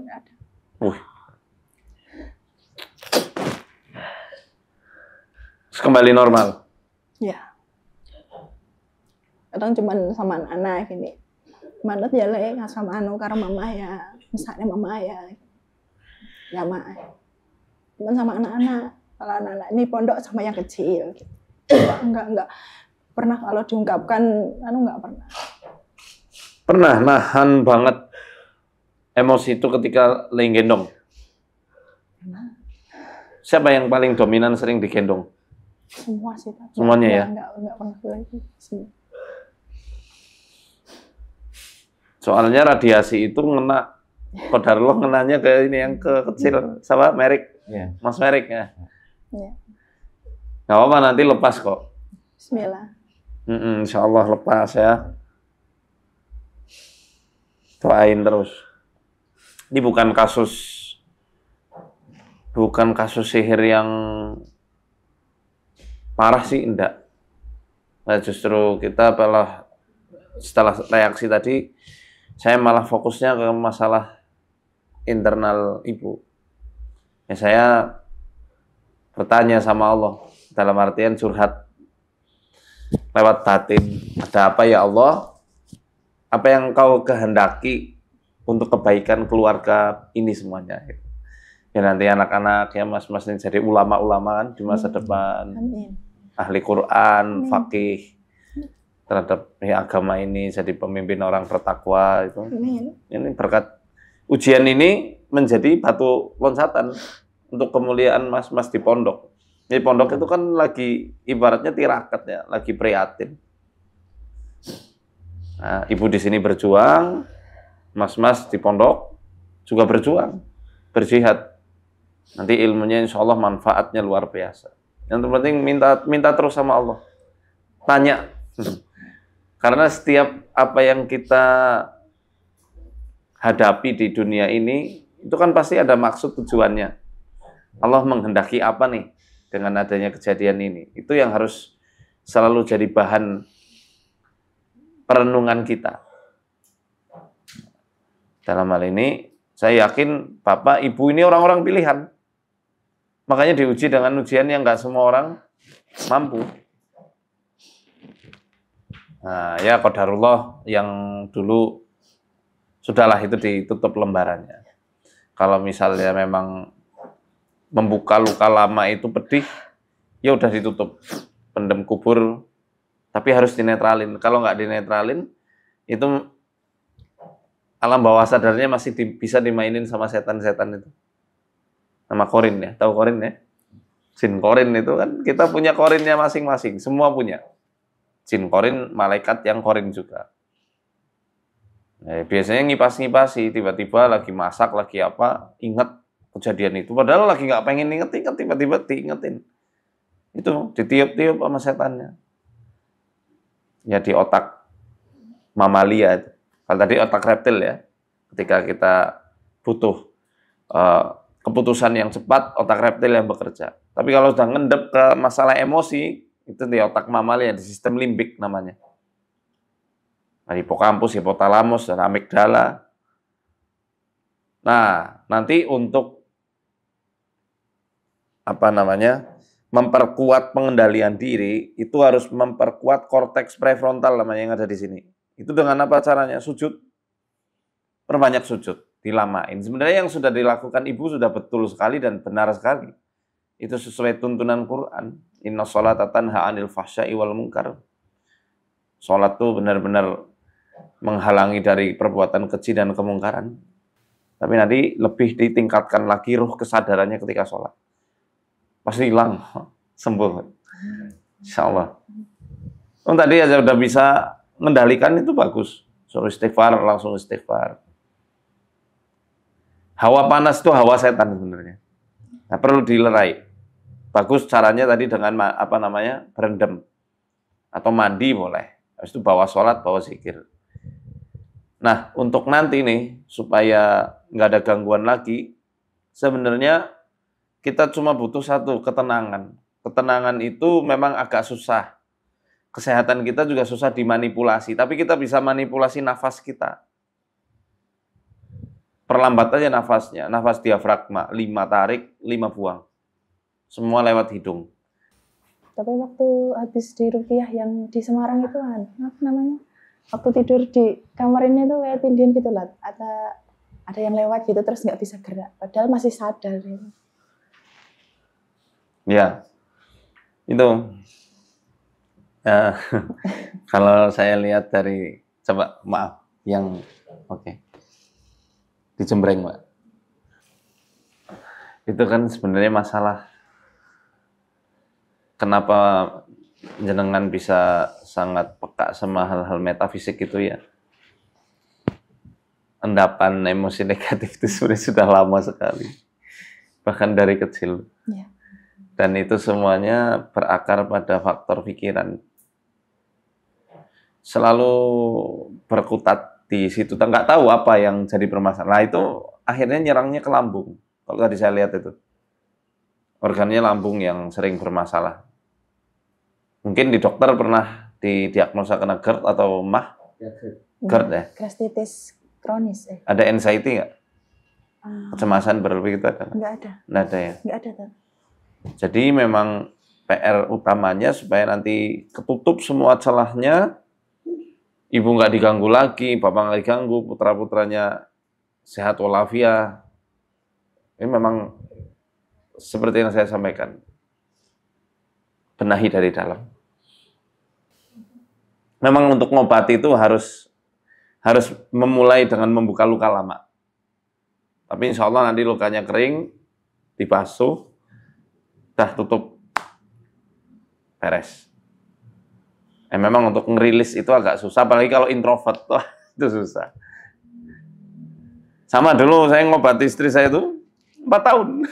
B: Terus kembali normal?
A: Ya. Kadang cuman sama anak-anak gini. Manut ya le, sama karena mama ya. Misalnya mama ya. Ya mak. Cuman sama anak-anak. Kalau anak-anak ini pondok sama yang kecil. Gitu. Enggak. Pernah kalau diungkapkan, enggak pernah.
B: Pernah nahan banget emosi itu ketika lagi gendong? Siapa yang paling dominan sering digendong?
A: Semua sih Pak.
B: Semuanya ya?
A: Enggak pernah lagi.
B: Soalnya radiasi itu ngena, qadarullah ngenanya ke ini yang kecil, sama Merik, Mas Merik ya.
A: Iya.
B: Nggak apa-apa, nanti lepas kok.
A: Bismillah.
B: Insya Allah lepas ya. Doain terus. Ini bukan kasus sihir yang parah sih, enggak. Nah, justru kita malah setelah reaksi tadi, saya malah fokusnya ke masalah internal ibu. Ya, saya bertanya sama Allah, dalam artian curhat lewat batin. Ada apa ya Allah? Apa yang kau kehendaki untuk kebaikan keluarga ini semuanya? Ya nanti anak-anak ya mas-mas ini jadi ulama-ulama kan di masa depan.
A: Amin.
B: Ahli Quran, faqih terhadap agama ini, jadi pemimpin orang bertakwa itu.
A: Amin.
B: Ini berkat ujian ini menjadi batu loncatan untuk kemuliaan mas-mas di pondok. Di pondok itu kan lagi ibaratnya tirakat ya, lagi prihatin. Nah, ibu di sini berjuang, mas-mas di pondok juga berjuang, berjihad. Nanti ilmunya insya Allah manfaatnya luar biasa. Yang terpenting minta terus sama Allah. Tanya. Karena setiap apa yang kita hadapi di dunia ini, itu kan pasti ada maksud tujuannya. Allah menghendaki apa nih dengan adanya kejadian ini? Itu yang harus selalu jadi bahan perenungan kita. Dalam hal ini, saya yakin Bapak, Ibu ini orang-orang pilihan. Makanya diuji dengan ujian yang nggak semua orang mampu. Nah, ya qadarullah yang dulu sudahlah itu ditutup lembarannya. Kalau misalnya memang membuka luka lama itu pedih, ya udah ditutup, pendem kubur, tapi harus dinetralin. Kalau nggak dinetralin, itu alam bawah sadarnya masih bisa dimainin sama setan-setan itu. Nama korin ya, tahu korin ya? Jin korin itu kan kita punya korinnya masing-masing, semua punya. Jin korin, malaikat yang korin juga. Biasanya ngipas-ngipasi, tiba-tiba lagi masak, lagi apa, ingat kejadian itu. Padahal lagi nggak pengen inget-inget, tiba-tiba diingetin. Itu ditiup-tiup sama setannya. Ya di otak mamalia. Kalau tadi otak reptil ya, ketika kita butuh keputusan yang cepat, otak reptil yang bekerja. Tapi kalau sudah ngendep ke masalah emosi, itu di otak mamalia, di sistem limbik namanya. Nah, hipokampus, hipotalamus, dan amigdala. Nah, nanti untuk memperkuat pengendalian diri, itu harus memperkuat korteks prefrontal namanya yang ada di sini. Itu dengan apa caranya? Sujud. Perbanyak sujud, dilamain. Sebenarnya yang sudah dilakukan ibu sudah betul sekali dan benar sekali. Itu sesuai tuntunan Quran. Inna sholata tanha 'anil fahsya'i wal munkar. Sholat itu benar-benar menghalangi dari perbuatan keji dan kemungkaran. Tapi nanti lebih ditingkatkan lagi ruh kesadarannya ketika sholat. Pasti hilang, sembuh. Insya Allah. Tadi aja udah bisa mengendalikan itu bagus. Suruh istighfar, langsung istighfar. Hawa panas itu hawa setan sebenarnya. Nah, perlu dilerai. Bagus caranya tadi dengan berendam atau mandi boleh. Habis itu bawa sholat, bawa zikir. Nah, untuk nanti nih supaya nggak ada gangguan lagi, sebenarnya kita cuma butuh satu, ketenangan. Ketenangan itu memang agak susah. Kesehatan kita juga susah dimanipulasi, tapi kita bisa manipulasi nafas kita. Perlambat aja nafasnya, nafas diafragma, 5 tarik, 5 buang. Semua lewat hidung.
A: Tapi waktu habis di Rukiah yang di Semarang itu kan, apa namanya? Waktu tidur di kamar ini tuh kayak tindian gitu lah. Ada yang lewat gitu terus nggak bisa gerak. Padahal masih sadar. Gitu.
B: Ya, itu. Kalau saya lihat dari, coba maaf, yang oke. Di Jembreng, Pak. Itu kan sebenarnya masalah kenapa jenengan bisa sangat peka sama hal-hal metafisik itu ya. Endapan emosi negatif itu sebenarnya sudah lama sekali. Bahkan dari kecil.
A: Ya.
B: Dan itu semuanya berakar pada faktor pikiran. Selalu berkutat di situ. Nggak tahu apa yang jadi permasalahan. Nah, itu akhirnya nyerangnya ke lambung. Kalau tadi saya lihat itu. Organnya lambung yang sering bermasalah. Mungkin di dokter pernah didiagnosa kena GERD atau MAH? GERD ya?
A: Gastritis kronis.
B: Ada anxiety nggak? Kecemasan berlebih itu ada?
A: Nggak ada.
B: Nggak ada ya?
A: Nggak ada.
B: Jadi memang PR utamanya supaya nanti ketutup semua celahnya, ibu nggak diganggu lagi, bapak nggak diganggu, putra-putranya sehat walafiat. Ini memang seperti yang saya sampaikan, benahi dari dalam. Memang untuk ngobati itu harus memulai dengan membuka luka lama. Tapi insya Allah nanti lukanya kering, dibasuh, dah tutup, beres. Memang untuk ngerilis itu agak susah, apalagi kalau introvert, wah, itu susah. Sama dulu saya ngobati istri saya itu 4 tahun.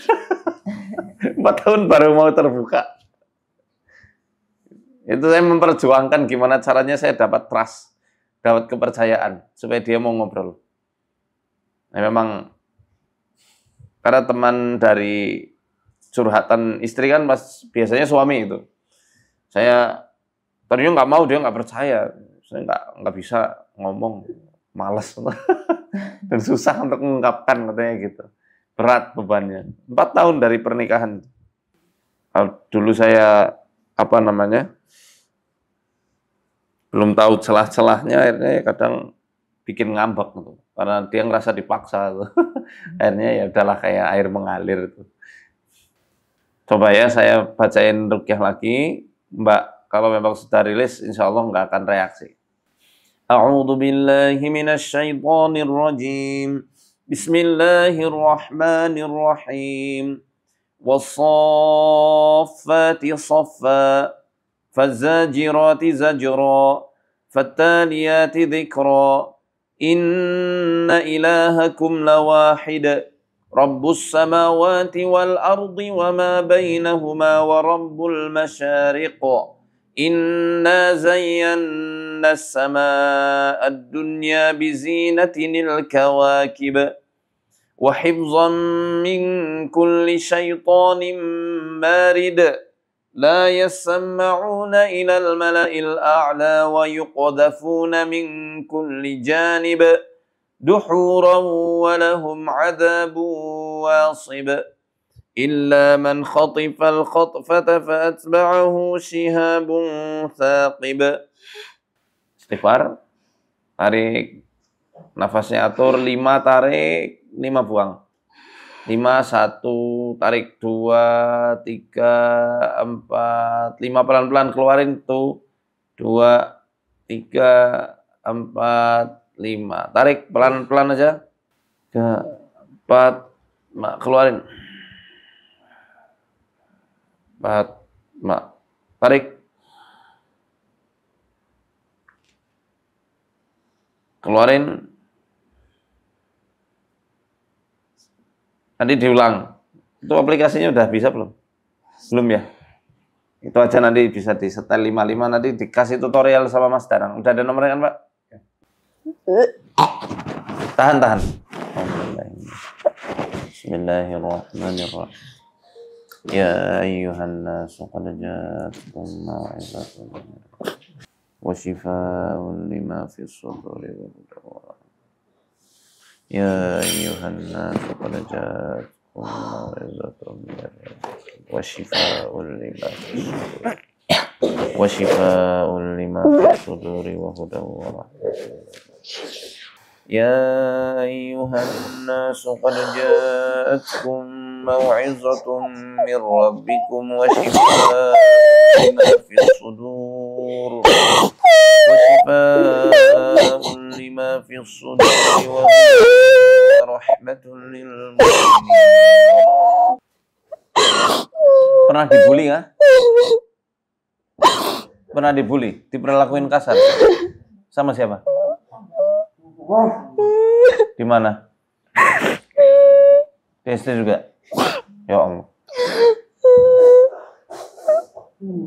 B: 4 tahun baru mau terbuka. Itu saya memperjuangkan gimana caranya saya dapat trust, dapat kepercayaan, supaya dia mau ngobrol. Nah, memang karena teman dari curhatan istri kan biasanya suami itu. Saya tadinya nggak mau, dia nggak percaya. Saya nggak bisa ngomong, malas dan susah untuk mengungkapkan katanya gitu. Berat bebannya. 4 tahun dari pernikahan. Dulu saya belum tahu celah-celahnya, akhirnya kadang bikin ngambek gitu. Karena dia ngerasa dipaksa tuh. Akhirnya ya udahlah kayak air mengalir itu. Coba ya saya bacain ruqyah lagi, Mbak. Kalau memang sudah rilis, insya Allah nggak akan reaksi. A'udzu billahi minasyaitonir rajim. Bismillahirrahmanirrahim. Was-saffati saffa, faz-zajirati zajra, fattaliyati dzikra. Inna ilahakum lawahid. Rabbus samawati wal ardi wa ma bainahuma wa rabbul masyariq. Inna zayyana as-samaa'a ad-dunya bizinatinil kawakib wa hifzan min kulli syaitanin marid. La yasma'una ila al-mala'il a'la wa yuqdhafuna min kulli janib. دحورا ولهم عذاب واصب إلا من خطف الخطفة فأتبعه شهاب ثاقب. Istighfar, tarik nafasnya atur, 5 tarik, 5 buang. 5, 1, tarik 2, 3, 4, 5 pelan-pelan keluarin tuh. 2, 3, 4, 5. Tarik pelan-pelan aja. 3, 4, keluarin. 4, tarik. Keluarin. Nanti diulang. Itu aplikasinya udah bisa belum? Belum ya? Itu aja nanti bisa di setel 55, nanti dikasih tutorial sama Mas Danang. Udah ada nomornya kan, Pak? Tahan. Bismillahirrahmanirrahim. Ya ayyuhan nasu qad ja'akum mau'izatun wa shifaa'un lima fis suduri wa hudan wa rahmah. Ya ayyuhan nasu qad ja'akum mau'izatun wa shifaa'un lima fis suduri وشفاء لما في الصدور وهدى ورحمة. يا أيها الناس قد جاءتكم موعظة من ربكم وشفاء لما في الصدور وهدى ورحمة للمؤمنين. Pernah dibully nggak? Pernah dibully, diperlakuin kasar. Sama siapa? Di mana? Di SD juga. Ya Allah.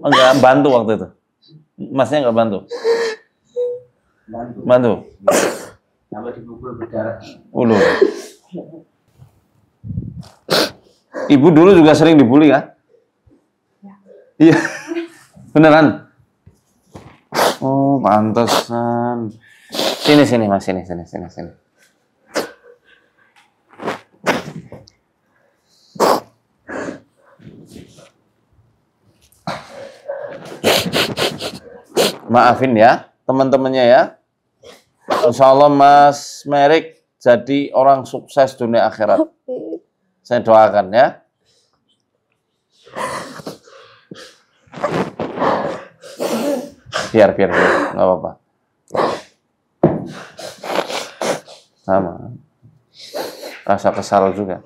B: Enggak bantu waktu itu. Masnya enggak bantu. Bantu.
C: Sampai dipukul berdarah.
B: Ulu. Ibu dulu juga sering dibully kan? Iya. Beneran? Oh, pantesan. Sini Mas, sini. Maafin ya, teman-temannya ya. Insya Allah Mas Merik jadi orang sukses dunia akhirat. Saya doakan ya. Biar, nggak apa-apa. Sama. Rasa kesal juga.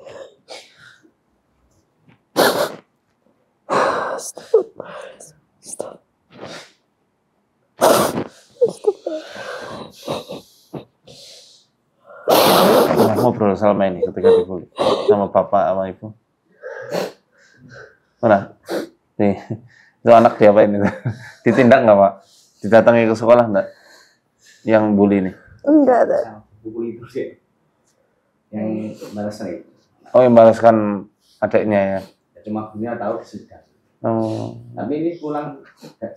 B: Ngobrol sama ini ketika dibully sama bapak sama ibu. Mana? Nih, itu anak diapain itu? Ditindak nggak Pak? Didatangi ke sekolah nggak? Yang bully ini?
A: Enggak ada.
C: Bully itu sih yang balasnya itu.
B: Oh, yang balaskan adiknya ya?
C: Ya, cuma punya tahu sudah.
B: Oh.
C: Tapi ini pulang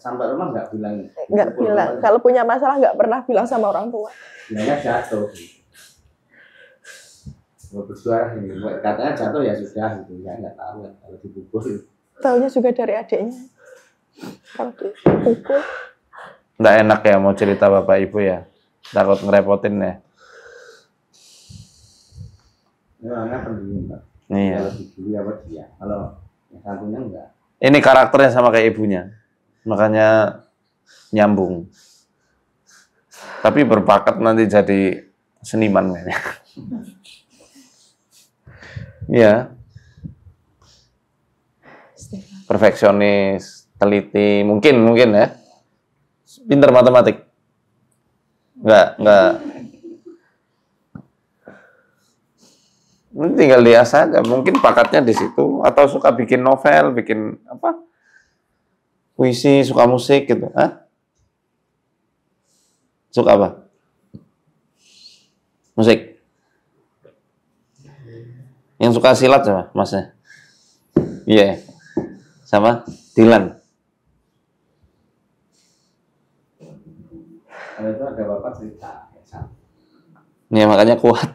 C: sampai rumah nggak bilang.
A: Nggak bilang. Kalau punya masalah nggak pernah bilang sama orang tua.
C: Bilangnya jatuh. Bersuara ini, katanya jatuh ya sudah gitu, ya nggak tahu kan kalau dipukul.
A: Taunya juga dari adiknya. Kalau dipukul.
B: Nggak enak ya mau cerita bapak ibu ya, takut ngerepotin ya.
C: Memangnya pendingin Pak.
B: Iya.
C: Kalau dibully apa dia, kalau yang satunya enggak.
B: Ini karakternya sama kayak ibunya, makanya nyambung. Tapi berbakat nanti jadi seniman kayaknya. Iya. Perfeksionis, teliti, mungkin ya. Pinter matematik. Enggak. Tinggal diasah aja. Mungkin bakatnya di situ atau suka bikin novel, bikin apa? Puisi, suka musik gitu. Hah? Suka apa? Musik. Yang suka silat sama Masnya? Iya. Yeah. Sama Dilan.
C: Kalau itu ada bapak cerita.
B: Ya makanya kuat.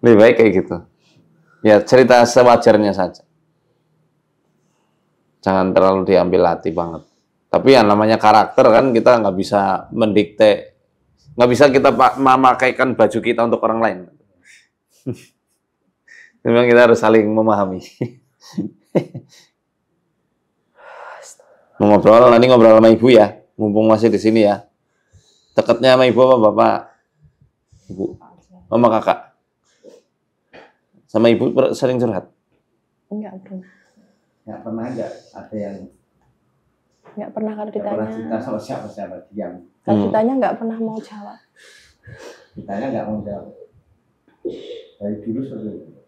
B: Lebih baik kayak gitu. Ya cerita sewajarnya saja. Jangan terlalu diambil hati banget. Tapi yang namanya karakter kan kita nggak bisa mendikte, nggak bisa kita memakaikan baju kita untuk orang lain. Memang kita harus saling memahami. Mau ngobrol, nanti ngobrol sama ibu ya. Mumpung masih di sini ya. Dekatnya sama ibu apa bapak? Ibu. Sama kakak. Sama ibu sering curhat?
A: Enggak pernah.
C: Enggak pernah ada yang
A: Enggak pernah kalau
C: nggak pernah
A: ditanya.
C: cerita sama siapa diam.
A: Kalau ditanya enggak pernah mau jawab.
C: Ditanya nggak mau jawab. Dari dulu seperti itu.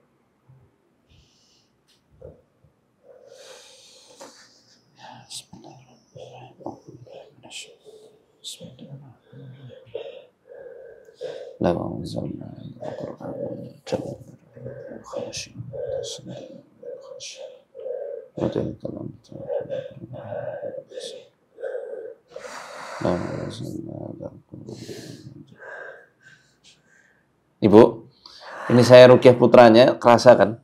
B: Ibu, ini saya Rukiah putranya, kerasa kan?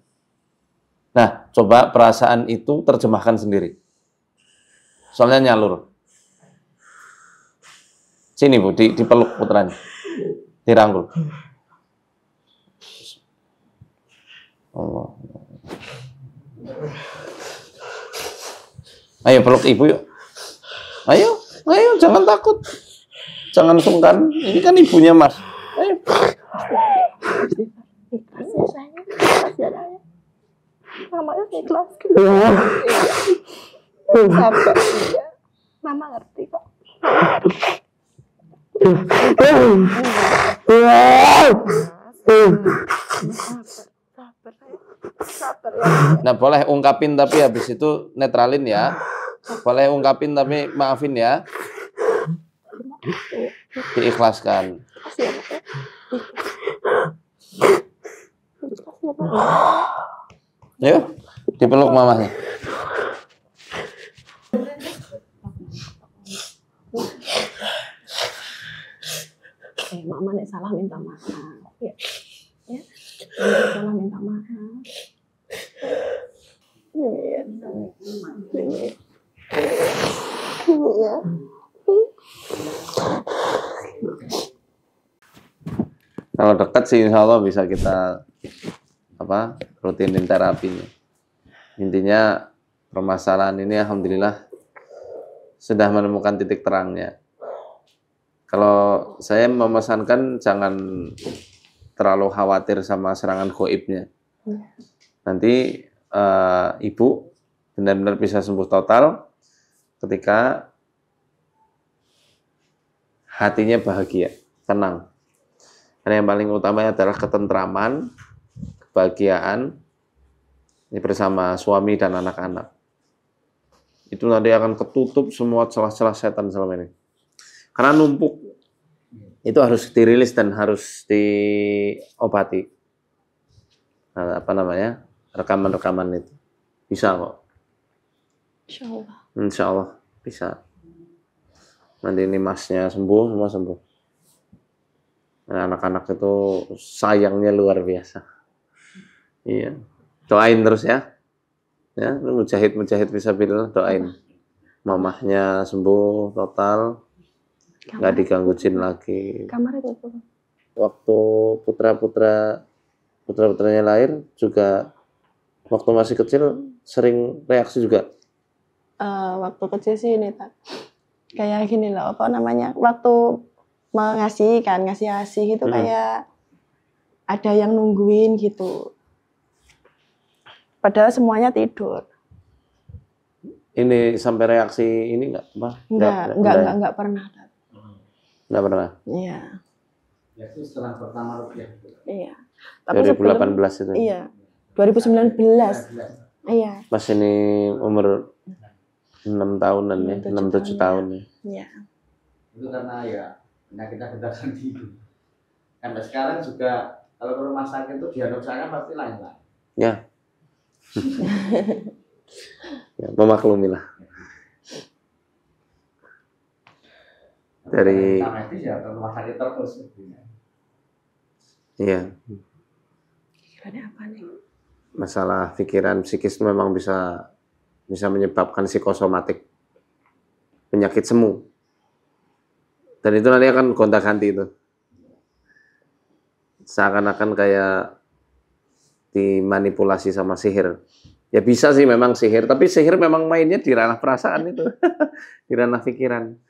B: Nah, coba perasaan itu terjemahkan sendiri. Soalnya nyalur. Sini Bu, dipeluk putranya. Dirangkul. Allah. Ayo peluk ibu yuk. Ayo, jangan takut. Jangan sungkan. Ini kan ibunya Mas. Ayo.
A: Ikhlas ya sayang. Ikhlas ya sayang. Namanya ikhlas.
D: Sabar. Iya. Mama ngerti kok. Sabar, sabar ya.
B: Nah, boleh ungkapin tapi habis itu netralin ya. Boleh ungkapin tapi maafin ya. Diikhlaskan. Yuk, dipeluk mamanya.
D: Mama nek salah minta maaf. Ya. Ya. Nek salah minta maaf. Iya. Iya.
B: Kalau dekat sih insya Allah bisa kita rutinin terapinya. Intinya permasalahan ini alhamdulillah sudah menemukan titik terangnya. Kalau saya memesankan jangan terlalu khawatir sama serangan gaibnya. Nanti ibu benar-benar bisa sembuh total ketika hatinya bahagia, tenang. Karena yang paling utama adalah ketentraman, kebahagiaan ini bersama suami dan anak-anak. Itu nanti akan ketutup semua celah-celah setan selama ini. Karena numpuk, itu harus dirilis dan harus diobati. Nah, rekaman-rekaman itu. Bisa kok.
D: Insya Allah.
B: Insya Allah bisa. Nanti ini masnya sembuh, semua sembuh. Nah, anak-anak itu sayangnya luar biasa. Iya. Doain terus ya. Ya, mujahid fisabilillah doain. Mamahnya sembuh total. Nggak diganggu jin lagi.
D: Kamar itu.
B: Waktu putra-putranya lahir juga waktu masih kecil sering reaksi juga.
D: Waktu kecil sih ini kayak gini loh, apa namanya? Waktu ngasih ASI gitu kayak ada yang nungguin gitu. Padahal semuanya tidur.
B: Ini sampai reaksi ini enggak apa?
D: Enggak pernah.
B: Enggak pernah.
D: Iya.
C: Ya itu setelah pertama rupiah.
D: Iya. Tapi
B: 2018 itu.
D: Iya. 2019. Iya.
B: Pas ini umur 6 tahunan ya, 6-7 tahun ya.
D: Iya.
C: Itu karena ya penyakitnya berdasarkan tidur. Sampai sekarang juga kalau ke rumah sakit itu diagnosanya pasti lain-lain.
B: Ya. Ya, memaklumilah. Dari
C: medis ya ke rumah sakit terus.
B: Iya.
D: Pikirannya apa nih?
B: Masalah pikiran psikis memang bisa menyebabkan psikosomatik, penyakit semu. Dan itu nanti akan gonta-ganti itu. Seakan-akan kayak dimanipulasi sama sihir. Ya bisa sih memang sihir, tapi sihir memang mainnya di ranah perasaan itu. Di ranah pikiran.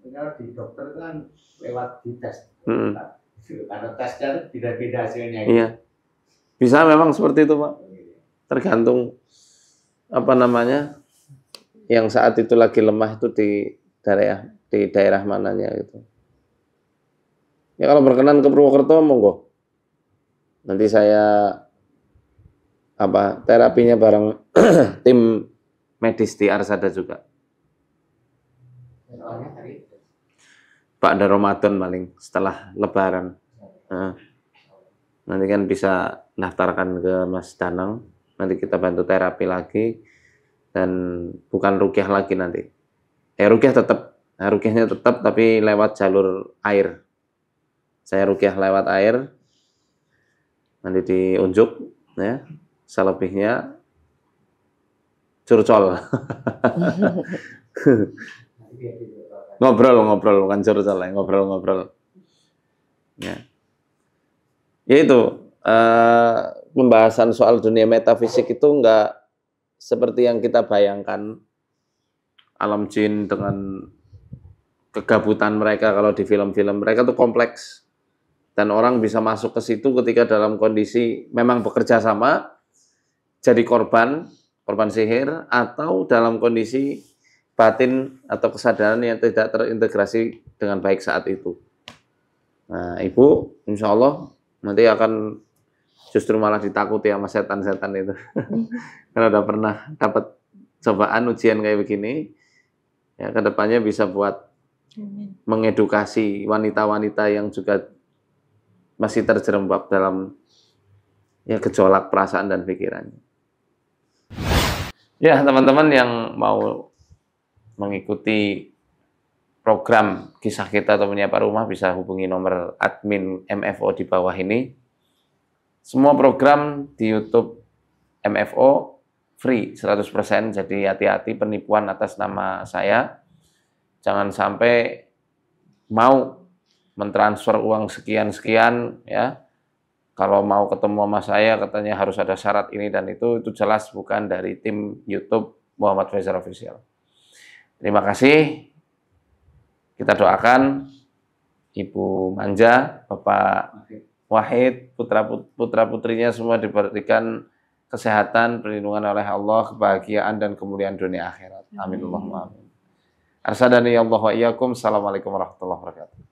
C: Tapi kalau di dokter itu kan lewat di tes. Karena tesnya itu beda-beda hasilnya.
B: Iya. Bisa memang seperti itu, Pak. Tergantung yang saat itu lagi lemah itu di daerah mananya gitu. Ya kalau berkenan ke Purwokerto monggo. Nanti saya terapinya bareng tim medis di Arsada juga. Pak ada Ramadan paling setelah Lebaran. Nah, nanti kan bisa daftarkan ke Mas Danang. Nanti kita bantu terapi lagi dan bukan rukyah lagi nanti. Rukyah tetap, rukyahnya tetap tapi lewat jalur air. Saya rukyah lewat air. Nanti diunjuk ya. Selebihnya curcol. ngobrol bukan curcol ya, ngobrol. Ya. Yaitu pembahasan soal dunia metafisik itu enggak seperti yang kita bayangkan alam jin dengan kegabutan mereka kalau di film-film. Mereka tuh kompleks dan orang bisa masuk ke situ ketika dalam kondisi memang bekerja sama, jadi korban korban sihir atau dalam kondisi batin atau kesadaran yang tidak terintegrasi dengan baik saat itu. Nah, Ibu insya Allah nanti akan justru malah ditakuti sama setan-setan itu. Karena udah pernah dapat cobaan ujian kayak begini, ya kedepannya bisa buat mengedukasi wanita-wanita yang juga masih terjerembab dalam ya gejolak perasaan dan pikirannya. Ya, teman-teman yang mau mengikuti program kisah kita atau menyapa rumah bisa hubungi nomor admin MFO di bawah ini. Semua program di YouTube MFO free 100%, jadi hati-hati penipuan atas nama saya. Jangan sampai mau mentransfer uang sekian-sekian ya. Kalau mau ketemu sama saya katanya harus ada syarat ini dan itu jelas bukan dari tim YouTube Muhammad Faizal Official. Terima kasih. Kita doakan Ibu Manja, Bapak Wahid, putra-putrinya semua diberikan kesehatan, perlindungan oleh Allah, kebahagiaan dan kemuliaan dunia akhirat. Amin Allahumma amin. Arsadani Allah wa iyyakum. Assalamualaikum warahmatullahi wabarakatuh.